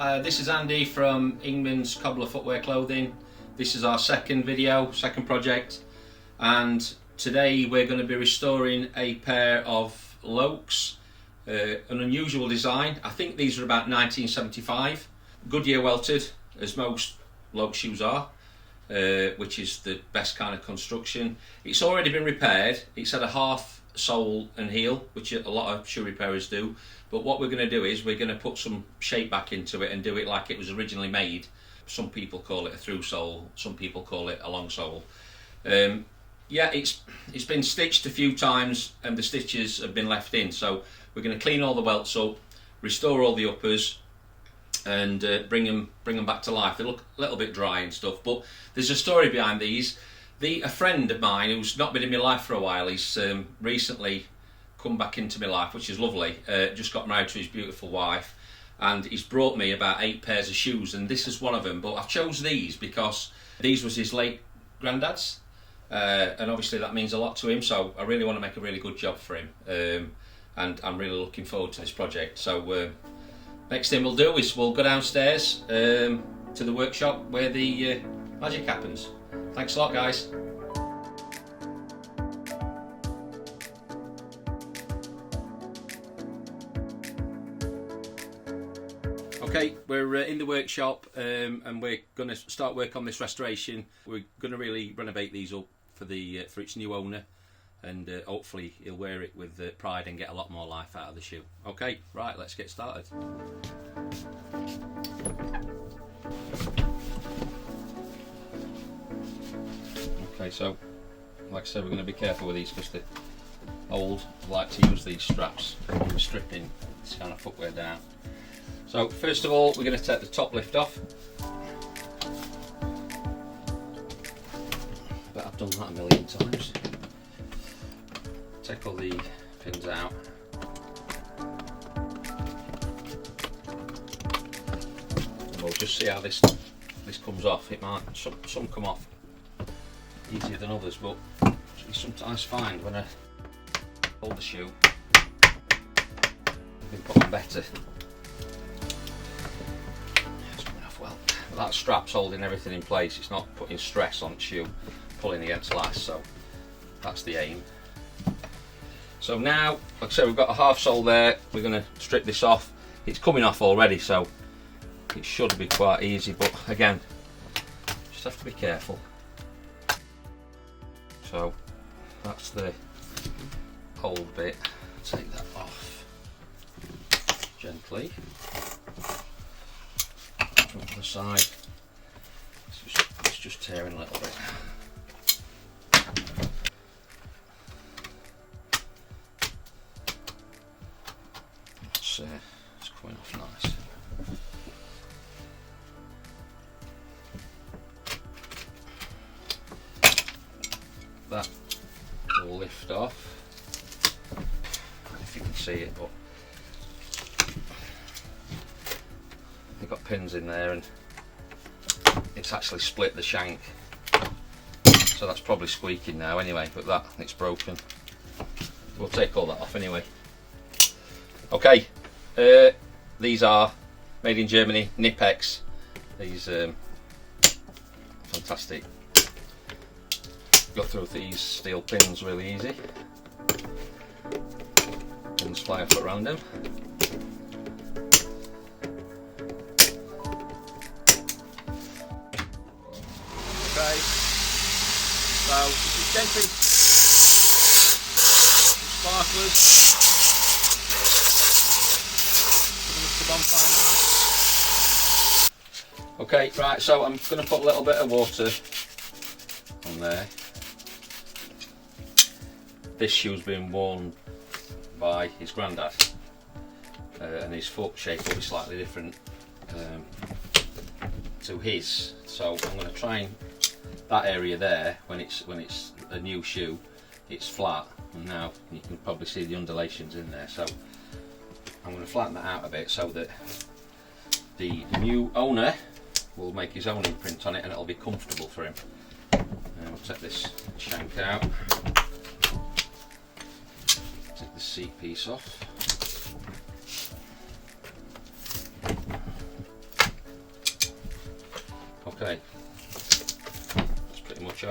This is Andy from Ingmans Cobbler Footwear Clothing. This is our second project, and today we're going to be restoring a pair of Loakes, an unusual design. I think these are about 1975, Goodyear Welted, as most Loake shoes are, which is the best kind of construction. It's already been repaired. It's had a half sole and heel, which a lot of shoe repairers do, but what we're going to do is we're going to put some shape back into it and do it like it was originally made. Some people call it a through sole, some people call it a long sole. Yeah, it's been stitched a few times and the stitches have been left in, so we're going to clean all the welts up, restore all the uppers, and bring them back to life. They look a little bit dry and stuff, but there's a story behind these. A friend of mine who's not been in my life for a while, he's recently come back into my life, which is lovely. Just got married to his beautiful wife, and he's brought me about 8 pairs of shoes, and this is one of them. But I've chose these because these was his late granddad's, and obviously that means a lot to him, so I really want to make a really good job for him, and I'm really looking forward to this project. So next thing we'll do is we'll go downstairs to the workshop where the magic happens. Thanks a lot, guys. Okay, we're in the workshop, and we're going to start work on this restoration. We're going to really renovate these up for its new owner, and hopefully he'll wear it with pride and get a lot more life out of the shoe. Okay, right, let's get started. Okay, so like I said, we're going to be careful with these because they're old. I like to use these straps for stripping this kind of footwear down. So first of all, we're going to take the top lift off. But I've done that a million times. Take all the pins out. And we'll just see how this comes off. It might some come off easier than others, but you sometimes find when I hold the shoe, I can put on better. It's coming off well. But that strap's holding everything in place. It's not putting stress on the shoe, pulling against last, so that's the aim. So now, like I said, we've got a half sole there. We're going to strip this off. It's coming off already, so it should be quite easy, but again, just have to be careful. So that's the old bit. Take that off gently. From the side, it's just tearing a little bit. It's coming off nice. That will lift off. I don't know if you can see it, but they've got pins in there and it's actually split the shank, so that's probably squeaking now anyway, but it's broken. We'll take all that off anyway. Okay, these are made in Germany, Nipex. These fantastic. Go through these steel pins really easy. Pins fly off around them. Okay, so just gently sparklers. Okay, right, so I'm going to put a little bit of water on there. This shoe's been worn by his granddad, and his foot shape will be slightly different to his. So I'm going to try and that area there, when it's a new shoe, it's flat, and now you can probably see the undulations in there. So I'm going to flatten that out a bit so that the new owner will make his own imprint on it and it'll be comfortable for him. And we'll take this shank out, take the seat piece off.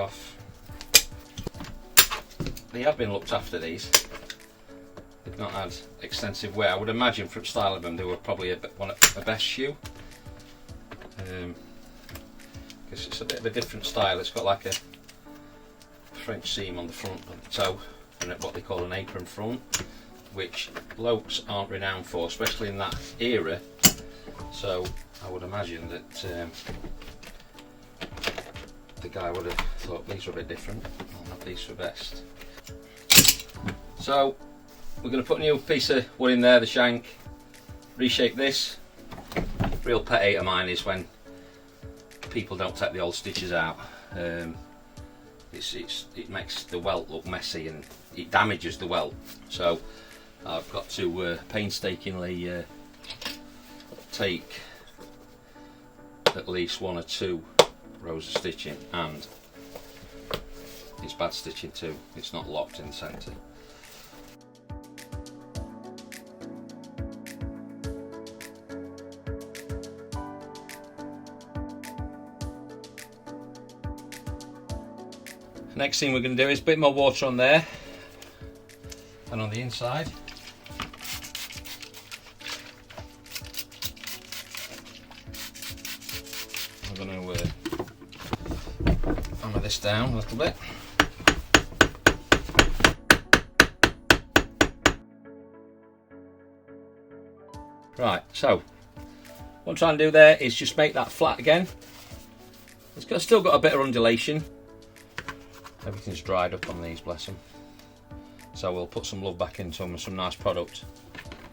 off. They have been looked after, these. They've not had extensive wear. I would imagine from style of them they were probably a best shoe. Because it's a bit of a different style. It's got like a French seam on the front of the toe and what they call an apron front, which Loakes aren't renowned for, especially in that era. So I would imagine that the guy would have thought these were a bit different. I'll have these for best. So we're going to put a new piece of wood in there, the shank, reshape this. Real pet hate of mine is when people don't take the old stitches out. It makes the welt look messy and it damages the welt. So I've got to painstakingly take at least 1 or 2 rows of stitching, and it's bad stitching too. It's not locked in the centre. Next thing we're going to do is a bit more water on there and on the inside. I'm going to hammer this down a little bit. Right, so what I'm trying to do there is just make that flat again. It's still got a bit of undulation. Everything's dried up on these, bless them. So we'll put some love back into them with some nice product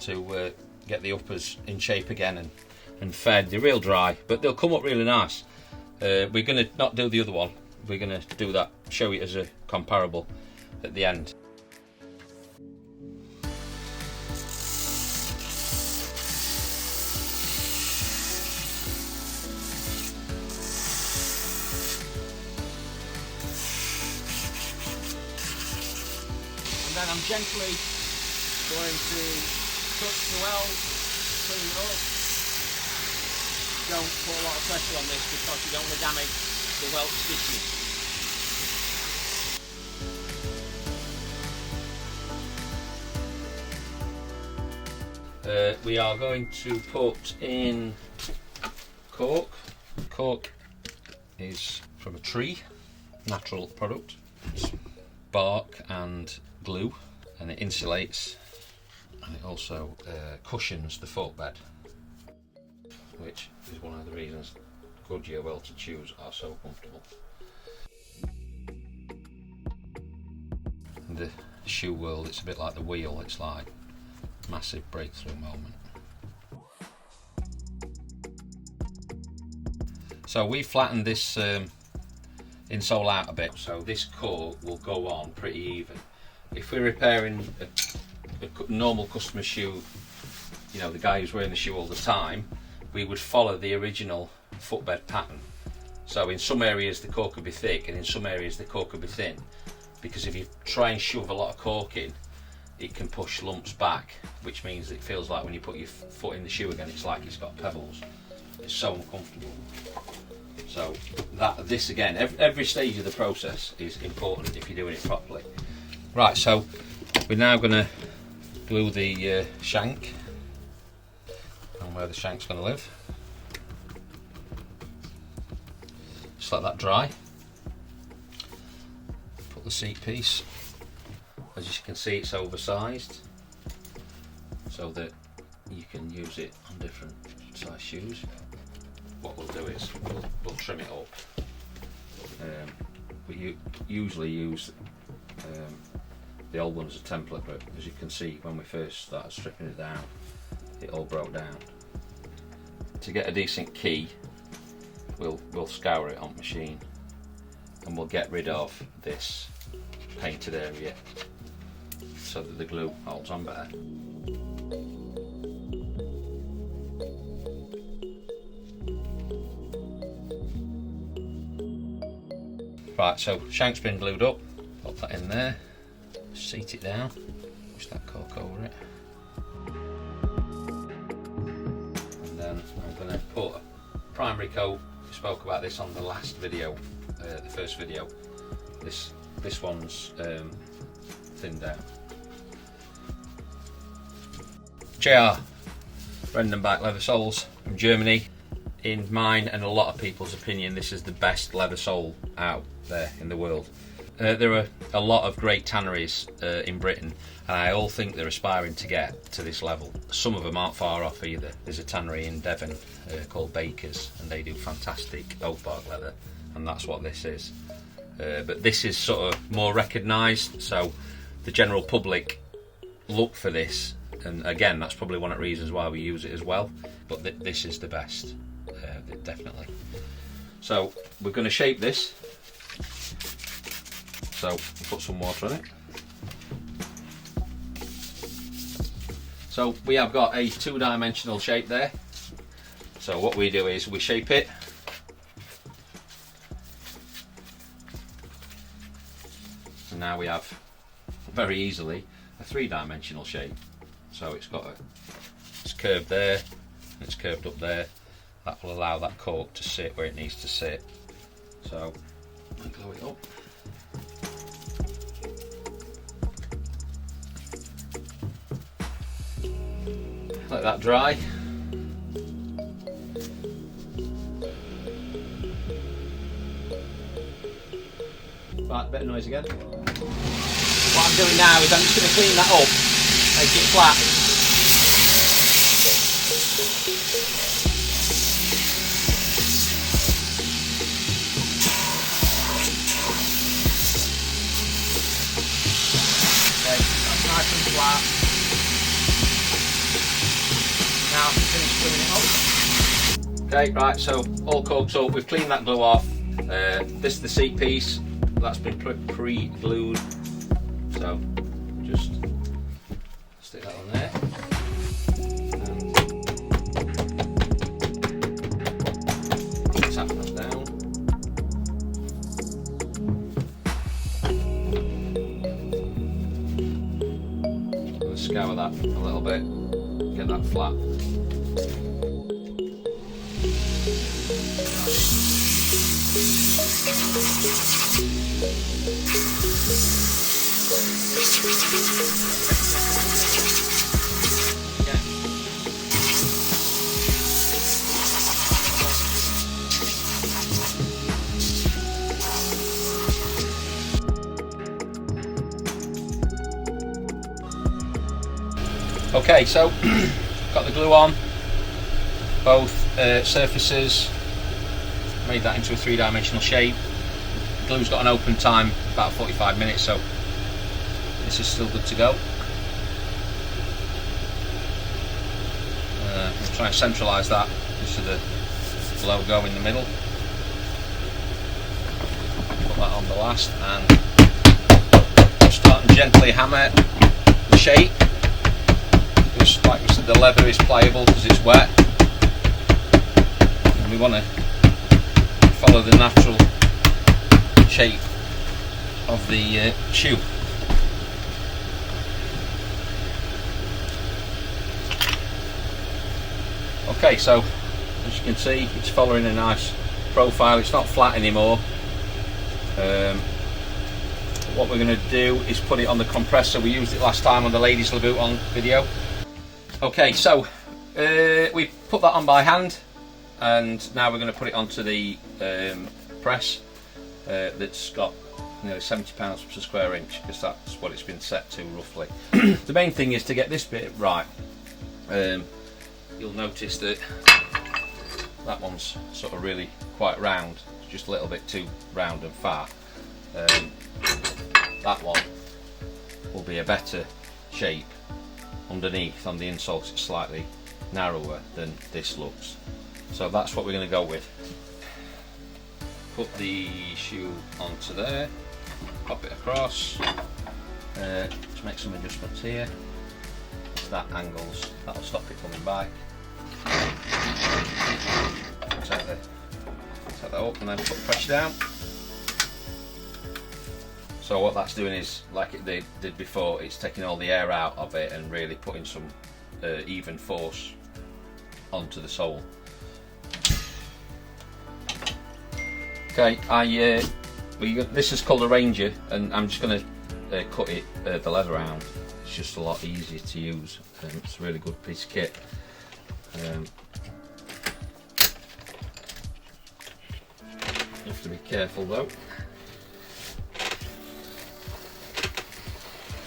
to get the uppers in shape again and fed. They're real dry, but they'll come up really nice. We're going to not do the other one. We're going to do that, show it as a comparable at the end. Then I'm gently going to touch the weld, clean it up. Don't put a lot of pressure on this because you don't want to damage the welt stitching. We are going to put in cork. Cork is from a tree, natural product. It's bark and glue, and it insulates, and it also cushions the footbed, which is one of the reasons Goodyear Welted shoes are so comfortable. In the shoe world, it's a bit like the wheel. It's like a massive breakthrough moment. So we flattened this insole out a bit, so this cork will go on pretty even. If we're repairing a normal customer shoe, you know, the guy who's wearing the shoe all the time, we would follow the original footbed pattern. So in some areas the cork could be thick and in some areas the cork could be thin, because if you try and shove a lot of cork in, it can push lumps back, which means it feels like when you put your foot in the shoe again, it's like it's got pebbles. It's so uncomfortable. So this again, every stage of the process is important if you're doing it properly. Right, so we're now going to glue the shank and where the shank's going to live. Just let that dry. Put the seat piece, as you can see it's oversized, so that you can use it on different size shoes. What we'll do is we'll trim it up. We usually use the old one as a template, but as you can see, when we first started stripping it down, it all broke down. To get a decent key, we'll scour it on machine, and we'll get rid of this painted area so that the glue holds on better. Right, so shank's been glued up, pop that in there, seat it down, push that cork over it, and then I'm going to put a primary coat. We spoke about this on the last video, the first video. This one's thinned down. JR Brendenbach leather soles from Germany. In mine and a lot of people's opinion, this is the best leather sole out there in the world. There are a lot of great tanneries in Britain, and I all think they're aspiring to get to this level. Some of them aren't far off either. There's a tannery in Devon called Baker's, and they do fantastic oak bark leather, and that's what this is. But this is sort of more recognised, so the general public look for this, and again, that's probably one of the reasons why we use it as well. But this is the best, definitely. So we're going to shape this. So we'll put some water on it. So we have got a two-dimensional shape there. So what we do is we shape it. And now we have very easily a three-dimensional shape. So it's curved there, and it's curved up there. That will allow that cork to sit where it needs to sit. So I glue it up. Let that dry. Right, bit of noise again. What I'm doing now is I'm just going to clean that up, make it flat. Okay, that's nice and flat. Now to finish gluing it up. Okay, right, so all corked up, we've cleaned that glue off. This is the seat piece, that's been pre-glued. So just stick that on there. And tap that down. And scour that a little bit, get that flat. Okay, so got the glue on both surfaces, made that into a three-dimensional shape. The glue's got an open time about 45 minutes, so this is still good to go. We'll try and centralise that into the logo in the middle. Put that on the last, and start and gently hammer the shape. Just like we said, the leather is pliable because it's wet, and we want to follow the natural shape of the shoe. Okay, so as you can see, it's following a nice profile. It's not flat anymore. What we're going to do is put it on the compressor. We used it last time on the ladies' Louboutin video. Okay, so we put that on by hand, and now we're going to put it onto the press that's got nearly £70 per square inch, because that's what it's been set to roughly. The main thing is to get this bit right. You'll notice that that one's sort of really quite round, it's just a little bit too round and fat. That one will be a better shape underneath. On the insoles it's slightly narrower than this looks, so that's what we're going to go with. Put the shoe onto there, pop it across, just make some adjustments here. If that angles, that'll stop it coming back. Take that up and then put the pressure down. So what that's doing is, like it did before, it's taking all the air out of it and really putting some even force onto the sole. Okay, I This is called a Ranger, and I'm just going to cut it the leather out. It's just a lot easier to use. It's a really good piece of kit. You have to be careful though.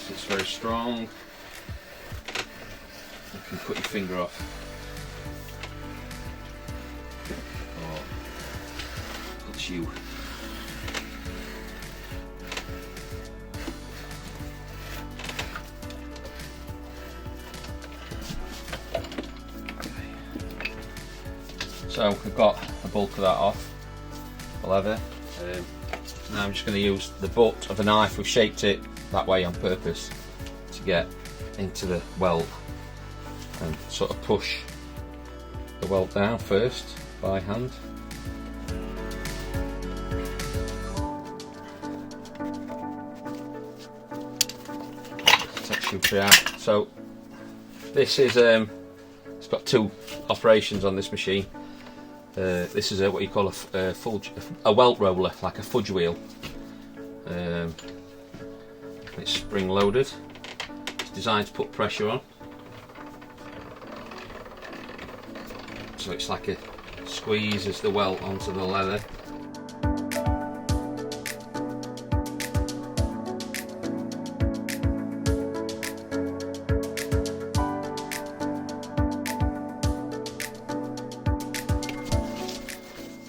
It's very strong. You can cut your finger off. Or cuts you. So we've got the bulk of that off, the leather. Now I'm just going to use the butt of a knife. We've shaped it that way on purpose to get into the welt and sort of push the welt down first by hand. Take out. So this is it's got two operations on this machine. This is what you call a welt roller, like a fudge wheel. It's spring loaded. It's designed to put pressure on. So it's like it squeezes the welt onto the leather.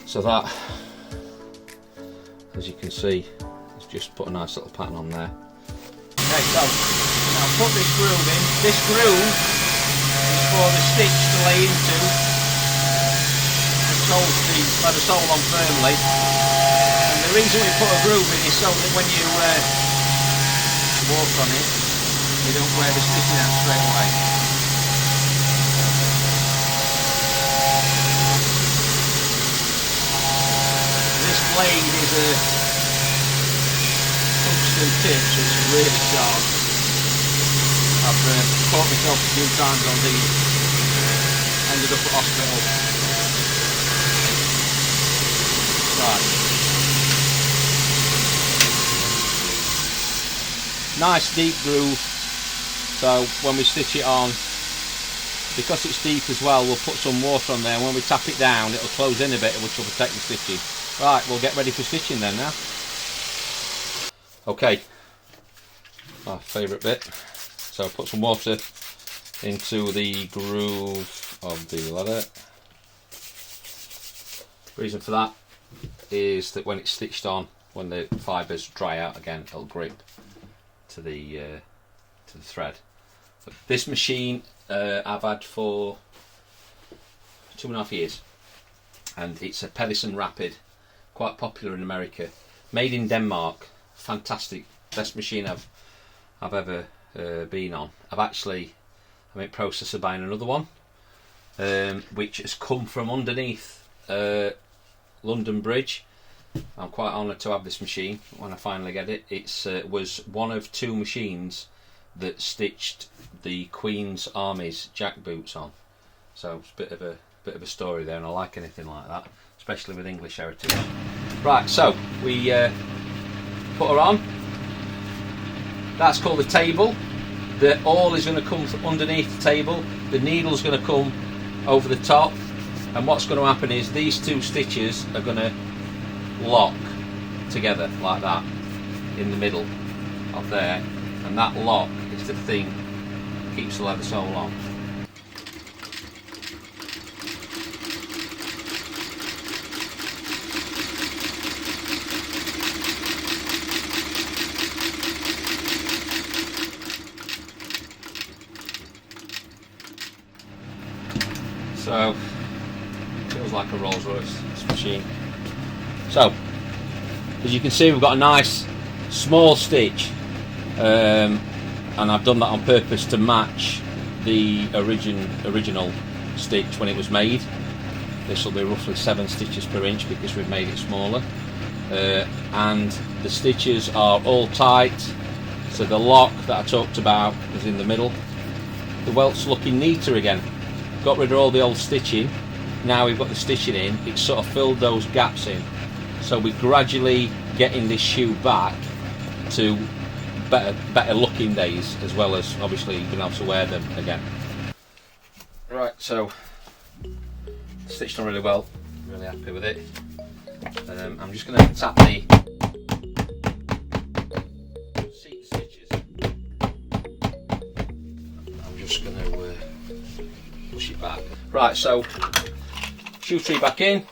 So that, as you can see, it's just put a nice little pattern on there. Okay, so now put this groove in. This groove is for the stitch to lay into and let the sole on firmly. And the reason we put a groove in is so that when you walk on it, you don't wear the stitching out straight away. Blade is a tungsten tip, so it's really sharp. I've caught myself a few times on these, ended up at hospital. Right. Nice deep groove, so when we stitch it on, because it's deep as well, we'll put some water on there, and when we tap it down it'll close in a bit, which will protect the stitching. Right, we'll get ready for stitching then now. Okay, my favourite bit. So put some water into the groove of the leather. Reason for that is that when it's stitched on, when the fibres dry out again, it'll grip to the thread. This machine I've had for 2.5 years, and it's a Pedersen Rapid. Quite popular in America, made in Denmark. Fantastic, best machine I've ever been on. I'm in process of buying another one, which has come from underneath London Bridge. I'm quite honoured to have this machine when I finally get it. It's was one of two machines that stitched the Queen's Army's jackboots on. So it's a bit of a story there, and I like anything like that, especially with English heritage. Right, so we put her on. That's called the table. The awl is going to come from underneath the table. The needle's going to come over the top, and what's going to happen is these two stitches are going to lock together like that in the middle of there, and that lock is the thing that keeps the leather sole on. So, feels like a Rolls Royce, this machine. So, as you can see, we've got a nice small stitch, and I've done that on purpose to match the original stitch when it was made. This will be roughly 7 stitches per inch because we've made it smaller, and the stitches are all tight, so the lock that I talked about is in the middle. The welt's looking neater again. Got rid of all the old stitching. Now we've got the stitching in, it's sort of filled those gaps in. So we gradually getting this shoe back to better looking days, as well as obviously being able to wear them again. Right, so stitched on really well, really happy with it. I'm just going to tap the seat stitches. I'm just going to push it back. Right, so shoe tree back in.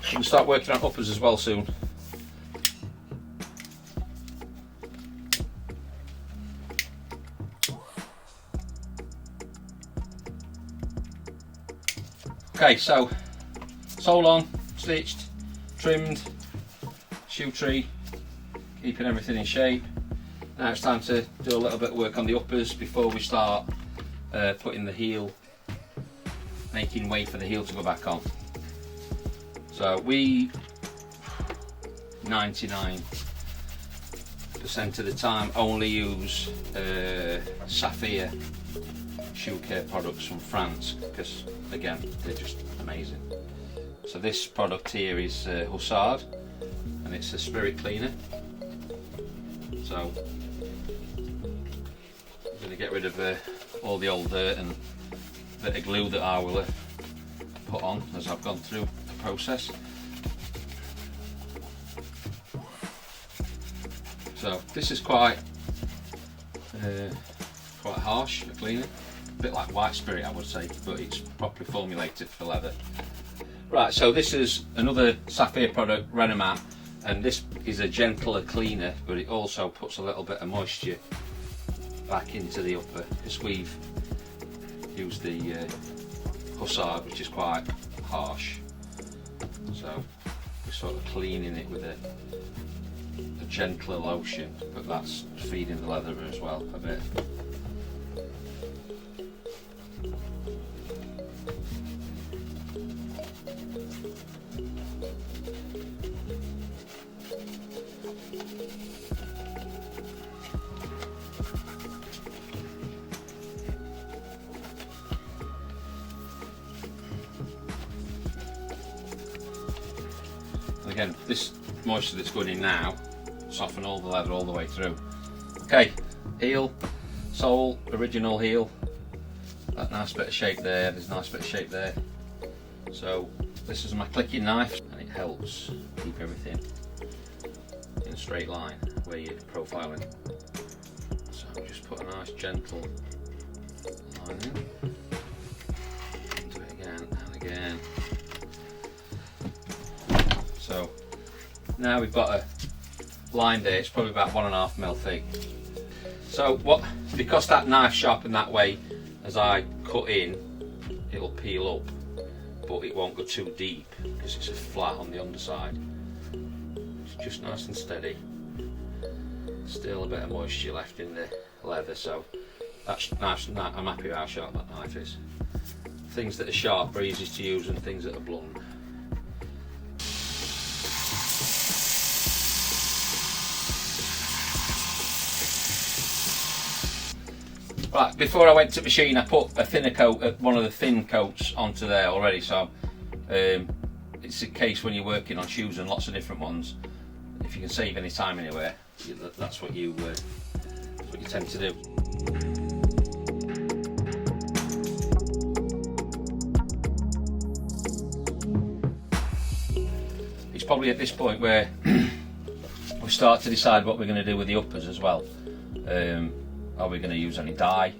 We can start working on uppers as well soon. Okay, so sole on, stitched, trimmed, shoe tree, keeping everything in shape. Now it's time to do a little bit of work on the uppers before we start putting the heel, making way for the heel to go back on. So we 99% of the time only use Sapphire shoe care products from France, because again they're just amazing. So this product here is Hussard, and it's a spirit cleaner. So I'm going to get rid of all the old dirt and bit of glue that I will put on as I've gone through the process. So this is quite harsh, a cleaner. A bit like white spirit, I would say, but it's properly formulated for leather. Right, so this is another Sapphire product, Renomat, and this is a gentler cleaner, but it also puts a little bit of moisture back into the upper, because we've used the Hussard, which is quite harsh. So we're sort of cleaning it with a gentler lotion, but that's feeding the leather as well a bit. Again, this moisture that's going in now soften all the leather all the way through. Okay, heel, sole, original heel. That nice bit of shape there. There's a nice bit of shape there. So this is my clicking knife, and it helps keep everything in a straight line where you're profiling. So just put a nice gentle line in. Do it again and again. So now we've got a line there, it's probably about 1.5 mil thick. So because that knife's sharpened that way, as I cut in, it'll peel up, but it won't go too deep because it's flat on the underside. It's just nice and steady. Still a bit of moisture left in the leather, so that's nice. I'm happy with how sharp that knife is. Things that are sharp are easy to use, and things that are blunt. Right, before I went to the machine, I put a thinner coat, one of the thin coats onto there already, so it's a case when you're working on shoes and lots of different ones, if you can save any time anywhere, that's what you tend to do. It's probably at this point where we start to decide what we're going to do with the uppers as well. Are we going to use any dye,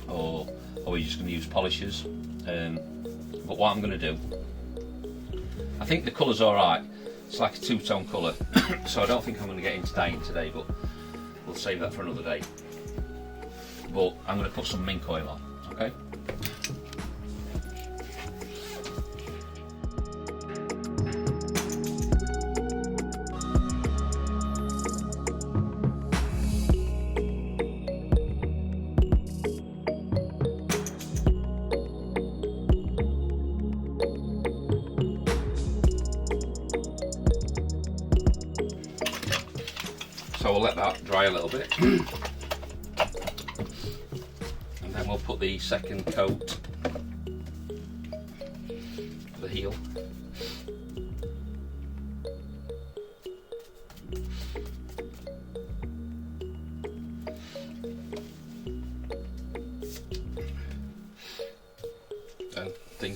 or are we just going to use polishers? But what I'm going to do, I think the colour's alright. It's like a two-tone colour, so I don't think I'm going to get into dyeing today, but we'll save that for another day. But I'm going to put some mink oil on, okay? So we'll let that dry a little bit, and then we'll put the second coat of the heel.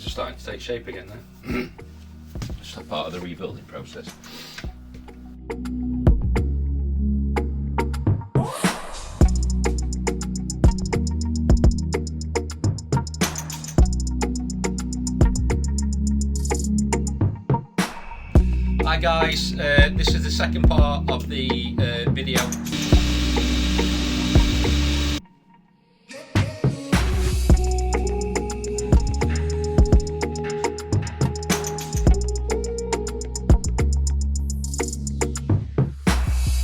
things are starting to take shape again now. Just a part of the rebuilding process. Hi guys, this is the second part of the video.